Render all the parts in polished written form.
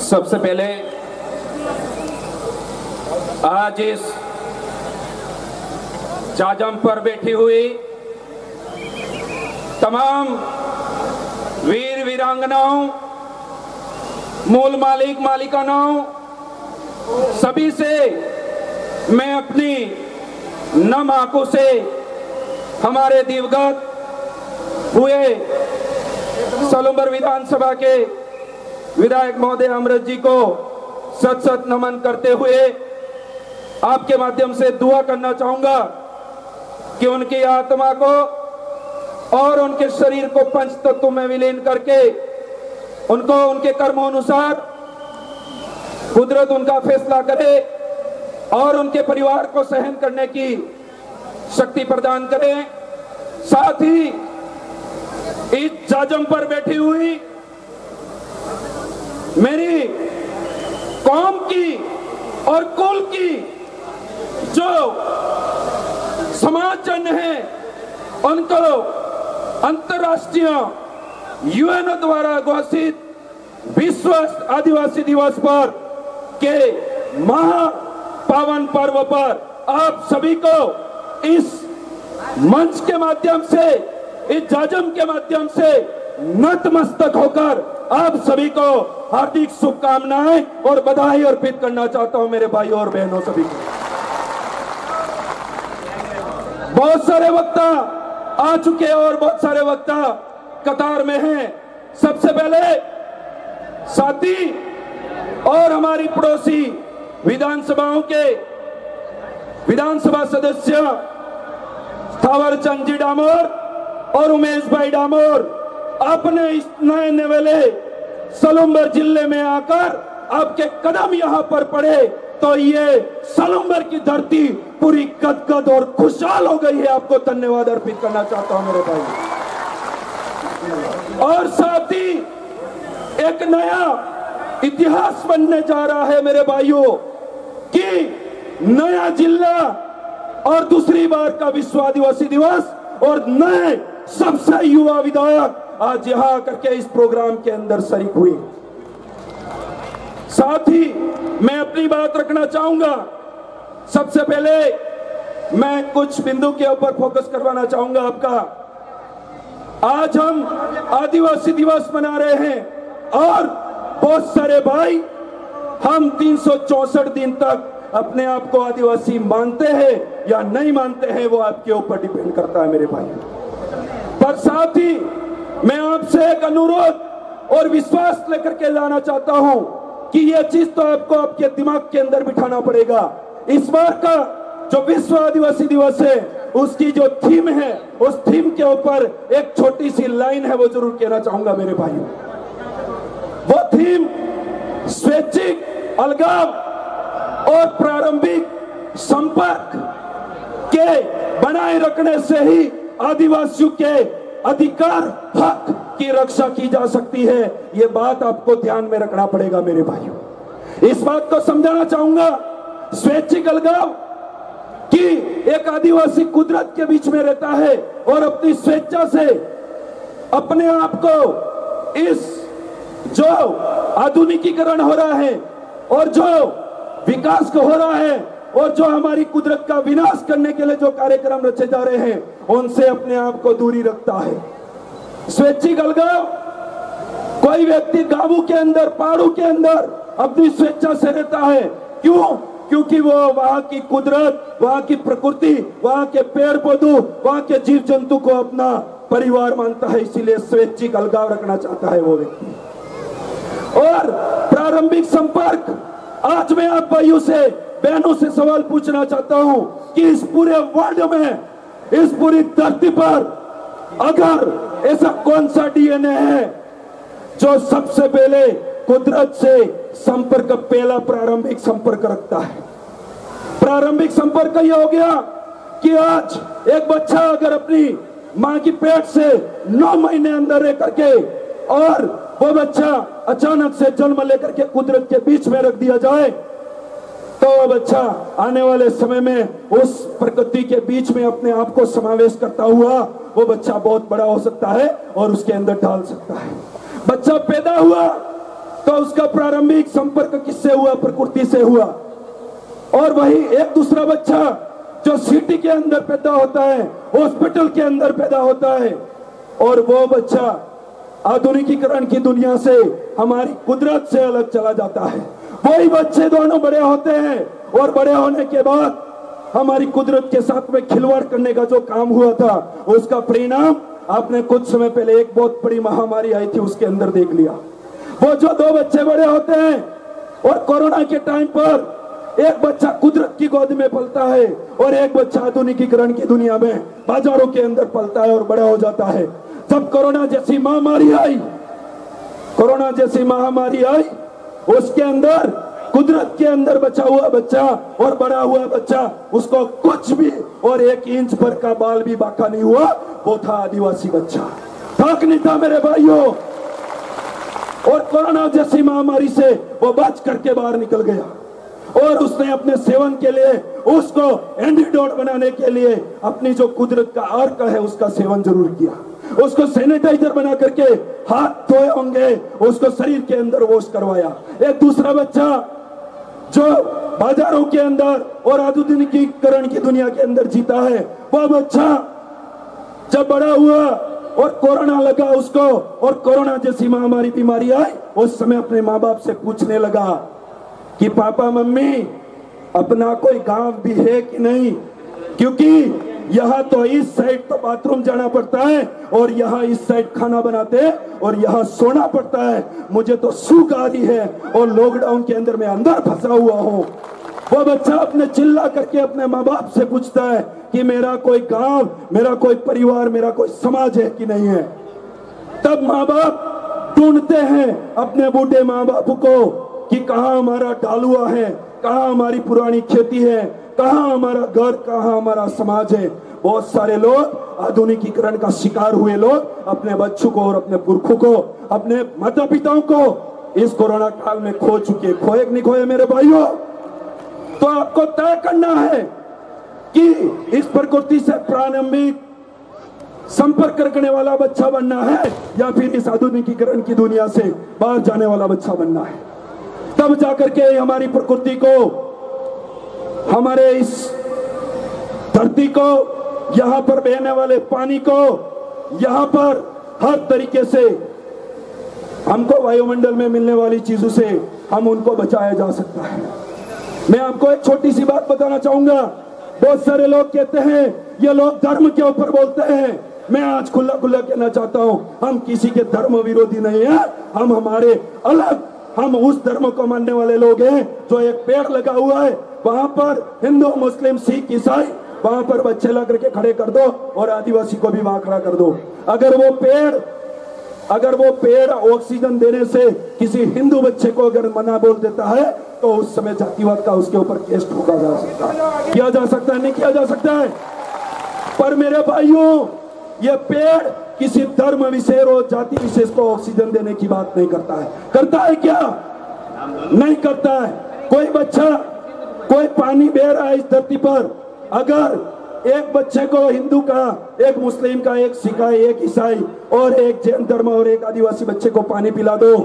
सबसे पहले आज इस जाजम पर बैठी हुई तमाम वीर वीरांगनाओं, मूल मालिक मालिकानाओं, सभी से मैं अपनी नम आंखों से हमारे दिवंगत हुए सलूमबर विधानसभा के विधायक महोदय अमृत जी को सत सत नमन करते हुए आपके माध्यम से दुआ करना चाहूंगा कि उनकी आत्मा को और उनके शरीर को पंच तत्वों में विलीन करके उनको उनके कर्मों अनुसार कुदरत उनका फैसला करे और उनके परिवार को सहन करने की शक्ति प्रदान करे। साथ ही इस जाजम पर बैठी हुई मेरी कौम की और कुल की जो समाजजन है उनको अंतर्राष्ट्रीय यूएनओ द्वारा घोषित विश्व आदिवासी दिवस पर के महा पावन पर्व पर आप सभी को इस मंच के माध्यम से, इस जाजम के माध्यम से नतमस्तक होकर आप सभी को हार्दिक शुभकामनाएं और बधाई अर्पित करना चाहता हूं मेरे भाइयों और बहनों सभी को। बहुत सारे वक्ता आ चुके और बहुत सारे वक्ता कतार में हैं। सबसे पहले साथी और हमारी पड़ोसी विधानसभाओं के विधानसभा सदस्य थावरचंद जी डामोर और उमेश भाई डामोर अपने इस नए नवेले सलूमबर जिले में आकर आपके कदम यहां पर पड़े तो ये सलूमबर की धरती पूरी गदगद और खुशहाल हो गई है। आपको धन्यवाद अर्पित करना चाहता हूं मेरे भाई। और साथ ही एक नया इतिहास बनने जा रहा है मेरे भाइयों कि नया जिला और दूसरी बार का विश्व आदिवासी दिवस और नए सबसे युवा विधायक आज यहां आकर के इस प्रोग्राम के अंदर शरीक हुए। साथ ही मैं अपनी बात रखना चाहूंगा। सबसे पहले मैं कुछ बिंदु के ऊपर फोकस करवाना चाहूंगा आपका। आज हम आदिवासी दिवस मना रहे हैं और बहुत सारे भाई हम 364 दिन तक अपने आप को आदिवासी मानते हैं या नहीं मानते हैं, वो आपके ऊपर डिपेंड करता है मेरे भाई। पर साथ ही मैं आपसे एक अनुरोध और विश्वास लेकर के लाना चाहता हूं कि यह चीज तो आपको आपके दिमाग के अंदर बिठाना पड़ेगा। इस बार का जो विश्व आदिवासी दिवस है उसकी जो थीम है उस थीम के ऊपर एक छोटी सी लाइन है वो जरूर कहना चाहूंगा मेरे भाइयों। वो थीम स्वैच्छिक अलगाव और प्रारंभिक संपर्क के बनाए रखने से ही आदिवासियों के अधिकार हक की रक्षा की जा सकती है। ये बात आपको ध्यान में रखना पड़ेगा मेरे भाइयों। इस बात को समझाना चाहूंगा। स्वैच्छिक अलगाव कि एक आदिवासी कुदरत के बीच में रहता है और अपनी स्वेच्छा से अपने आप को इस जो आधुनिकीकरण हो रहा है और जो विकास को हो रहा है और जो हमारी कुदरत का विनाश करने के लिए जो कार्यक्रम रचे जा रहे हैं उनसे अपने आप को दूरी रखता है। स्वैच्छिक अलगाव, कोई व्यक्ति गांवों के अंदर, पहाड़ों के अंदर अपनी स्वेच्छा से रहता है। क्यों? क्योंकि वो वहां की कुदरत, वहां की प्रकृति, वहां के पेड़ पौधों, वहां के जीव जंतु को अपना परिवार मानता है, इसीलिए स्वैच्छिक अलगाव रखना चाहता है वो व्यक्ति। और प्रारंभिक संपर्क, आज मैं आप भाइयों से, बहनों से सवाल पूछना चाहता हूं कि इस पूरे वर्ल्ड में, इस पूरी धरती पर अगर ऐसा कौन सा डीएनए है जो सबसे पहले कुदरत से संपर्क, पहला प्रारंभिक संपर्क रखता है? प्रारंभिक संपर्क यह हो गया कि आज एक बच्चा अगर अपनी मां की पेट से 9 महीने अंदर रह करके और वो बच्चा अचानक से जन्म लेकर के कुदरत के बीच में रख दिया जाए तो वो बच्चा आने वाले समय में उस प्रकृति के बीच में अपने आप को समावेश करता हुआ वो बच्चा बहुत बड़ा हो सकता है और उसके अंदर ढाल सकता है। बच्चा पैदा हुआ तो उसका प्रारंभिक संपर्क किससे हुआ? प्रकृति से हुआ। और वही एक दूसरा बच्चा जो सिटी के अंदर पैदा होता है, हॉस्पिटल के अंदर पैदा होता है, और वो बच्चा आधुनिकीकरण की दुनिया से, हमारी कुदरत से अलग चला जाता है। वही बच्चे दोनों बड़े होते हैं और बड़े होने के बाद हमारी कुदरत के साथ में खिलवाड़ करने का जो काम हुआ था, उसका परिणाम आपने कुछ समय पहले एक बहुत बड़ी महामारी आई थी उसके अंदर देख लिया। वो जो दो बच्चे बड़े होते हैं और कोरोना के टाइम पर एक बच्चा कुदरत की गोद में पलता है और एक बच्चा आधुनिकीकरण की दुनिया में बाजारों के अंदर पलता है और बड़ा हो जाता है। जब कोरोना जैसी महामारी आई, उसके अंदर कुदरत के अंदर बचा हुआ बच्चा और बड़ा हुआ बच्चा, उसको कुछ भी और 1 इंच भर का बाल भी बाका नहीं हुआ। वो था आदिवासी बच्चा, था नहीं था मेरे भाइयों। और कोरोना जैसी महामारी से वो बच करके बाहर निकल गया और उसने अपने सेवन के लिए, उसको एंटीडोट बनाने के लिए अपनी जो कुदरत का अर्क है उसका सेवन जरूर किया। उसको सैनिटाइजर बना करके हाथ धोए होंगे, उसको शरीर के अंदर वॉश करवाया। एक दूसरा बच्चा जो बाजारों के अंदर और आधुनिकीकरण की दुनिया के अंदर जीता है, वह बच्चा जब बड़ा हुआ और कोरोना लगा उसको, और कोरोना जैसी महामारी बीमारी आई, उस समय अपने माँ बाप से पूछने लगा कि पापा मम्मी अपना कोई गांव भी है कि नहीं, क्योंकि यहाँ तो इस साइड तो बाथरूम जाना पड़ता है और यहाँ इस साइड खाना बनाते हैं और यहाँ सोना पड़ता है। मुझे तो सूख आ रही है और लॉकडाउन के अंदर मैं अंदर फंसा हुआ हूँ। वो बच्चा अपने चिल्ला करके अपने माँ बाप से पूछता है कि मेरा कोई गांव, मेरा कोई परिवार, मेरा कोई समाज है कि नहीं है। तब माँ बाप ढूंढते हैं अपने बूढ़े माँ बाप को कि कहाँ हमारा डालुआ है, कहाँ हमारी पुरानी खेती है, कहाँ हमारा घर, कहाँ हमारा समाज है। बहुत सारे लोग आधुनिकीकरण का शिकार हुए लोग अपने बच्चों को और अपने पुरखों को, अपने माता पिताओं को इस कोरोना काल में खो चुके। खोए कि नहीं खोए मेरे भाइयों? तो आपको तय करना है कि इस प्रकृति से प्रारंभिक संपर्क रखने वाला बच्चा बनना है या फिर इस आधुनिकीकरण की दुनिया से बाहर जाने वाला बच्चा बनना है। तब जाकर के हमारी प्रकृति को, हमारे इस धरती को, यहाँ पर बहने वाले पानी को, यहाँ पर हर तरीके से हमको वायुमंडल में मिलने वाली चीजों से हम उनको बचाया जा सकता है। मैं आपको एक छोटी सी बात बताना चाहूंगा। बहुत सारे लोग कहते हैं, ये लोग धर्म के ऊपर बोलते हैं। मैं आज खुला खुला कहना चाहता हूं, हम किसी के धर्म विरोधी नहीं है। हम हमारे अलग, हम उस धर्म को मानने वाले लोग हैं जो एक पेड़ लगा हुआ है, वहां पर हिंदू, मुस्लिम, सिख, ईसाई, वहां पर बच्चे ला करके खड़े कर दो और आदिवासी को भी वहां खड़ा कर दो। अगर वो पेड़ ऑक्सीजन देने से किसी हिंदू बच्चे को अगर मना बोल देता है तो उस समय जातिवाद का उसके ऊपर केस ठोका जा सकता है। किया जा सकता है, नहीं किया जा सकता है। पर मेरे भाइयों, ये पेड़ किसी धर्म विशेष और जाति विशेष को ऑक्सीजन देने की बात नहीं करता है। करता है क्या? नहीं करता है। कोई बच्चा, कोई पानी बह रहा है इस धरती पर, अगर एक बच्चे को हिंदू का, एक मुस्लिम का, एक सिख का, एक ईसाई और एक जैन धर्म और एक आदिवासी बच्चे को पानी पिला दो,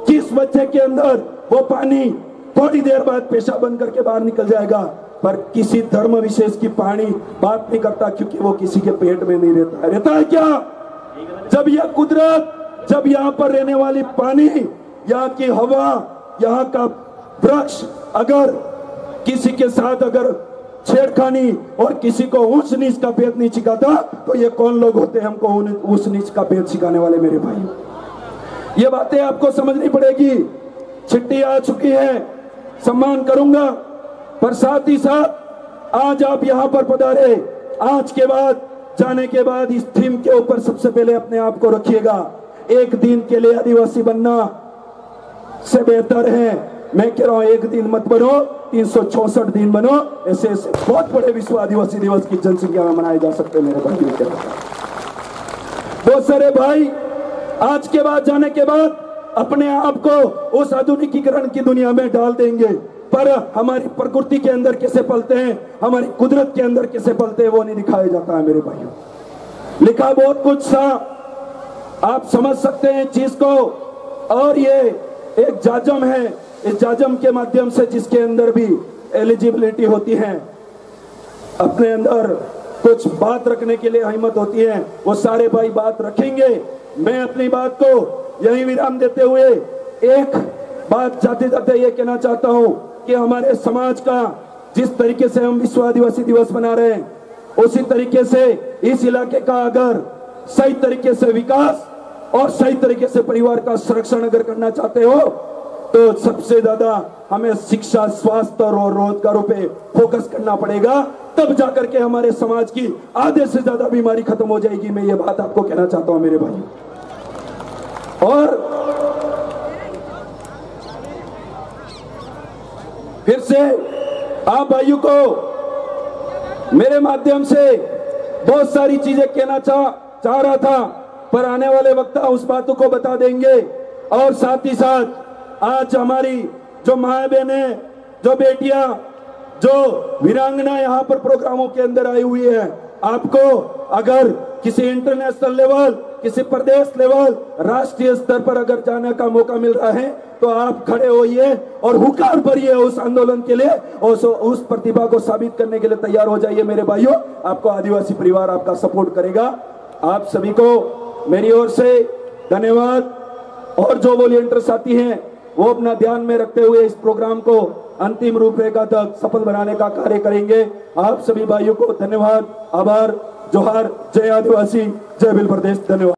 किस बच्चे के अंदर वो पानी थोड़ी देर बाद पेशाब बन करके बाहर निकल जाएगा। पर किसी धर्म विशेष की पानी बात नहीं करता, क्योंकि वो किसी के पेट में नहीं रहता है। रहता है क्या? जब यह कुदरत, जब यहाँ पर रहने वाली पानी, यहाँ की हवा, यहाँ का वृक्ष अगर किसी के साथ अगर छेड़खानी और किसी को ऊंच नीच का भेद नहीं सिखाता, तो ये कौन लोग होते हैं हमको ऊंच नीच का भेद सिखाने वाले? मेरे भाई, ये बातें आपको समझनी पड़ेगी। चिट्ठी आ चुकी है, सम्मान करूंगा, पर साथ ही साथ आज आप यहाँ पर पधारे, आज के बाद, जाने के बाद इस थीम के ऊपर सबसे पहले अपने आप को रखिएगा। एक दिन के लिए आदिवासी बनना से बेहतर है, मैं कह रहा हूं, एक दिन मत बनो, 364 दिन बनो। ऐसे ऐसे बहुत बड़े विश्व आदिवासी दिवस की जनसंख्या में मनाए जा सकते हैं मेरे भाई। बहुत सारे भाई आज के बाद, जाने के बाद अपने आप को उस आधुनिकीकरण की दुनिया में डाल देंगे, पर हमारी प्रकृति के अंदर कैसे पलते हैं, हमारी कुदरत के अंदर कैसे पलते हैं, वो नहीं दिखाया जाता है मेरे भाइयों। लिखा बहुत कुछ सा, आप समझ सकते हैं चीज को। और ये एक जाजम है, इस जाजम के माध्यम से जिसके अंदर भी एलिजिबिलिटी होती है, अपने अंदर कुछ बात रखने के लिए हिम्मत होती है, वो सारे भाई बात रखेंगे। मैं अपनी बात को यही विराम देते हुए एक बात जाते जाते ये कहना चाहता हूं कि हमारे समाज का जिस तरीके से हम विश्व आदिवासी दिवस मना रहे हैं, उसी तरीके से इस इलाके का अगर सही तरीके से विकास और सही तरीके से परिवार का संरक्षण अगर करना चाहते हो तो सबसे ज्यादा हमें शिक्षा, स्वास्थ्य और रोजगारों पे फोकस करना पड़ेगा। तब जाकर के हमारे समाज की आधे से ज्यादा बीमारी खत्म हो जाएगी। मैं ये बात आपको कहना चाहता हूं मेरे भाई। और फिर से आप भाइयों को मेरे माध्यम से बहुत सारी चीजें कहना चाह रहा था, पर आने वाले वक्त उस बातों को बता देंगे। और साथ ही साथ आज हमारी जो माए बहनें, जो बेटियां, जो वीरांगना यहाँ पर प्रोग्रामों के अंदर आई हुई है, आपको अगर किसी इंटरनेशनल लेवल, किसी प्रदेश लेवल, राष्ट्रीय स्तर पर अगर जाने का मौका मिल रहा है तो आप खड़े होइए और हुकार भरिए उस आंदोलन के लिए और उस प्रतिभा को साबित करने के लिए तैयार हो जाइए मेरे भाइयों। आपको आदिवासी परिवार आपका सपोर्ट करेगा। आप सभी को मेरी ओर से धन्यवाद। और जो वॉलंटियर साथी हैं वो अपना ध्यान में रखते हुए इस प्रोग्राम को अंतिम रूपरेखा तक सफल बनाने का कार्य करेंगे। आप सभी भाइयों को धन्यवाद, आभार, जोहार, जय आदिवासी, जय भील प्रदेश। धन्यवाद।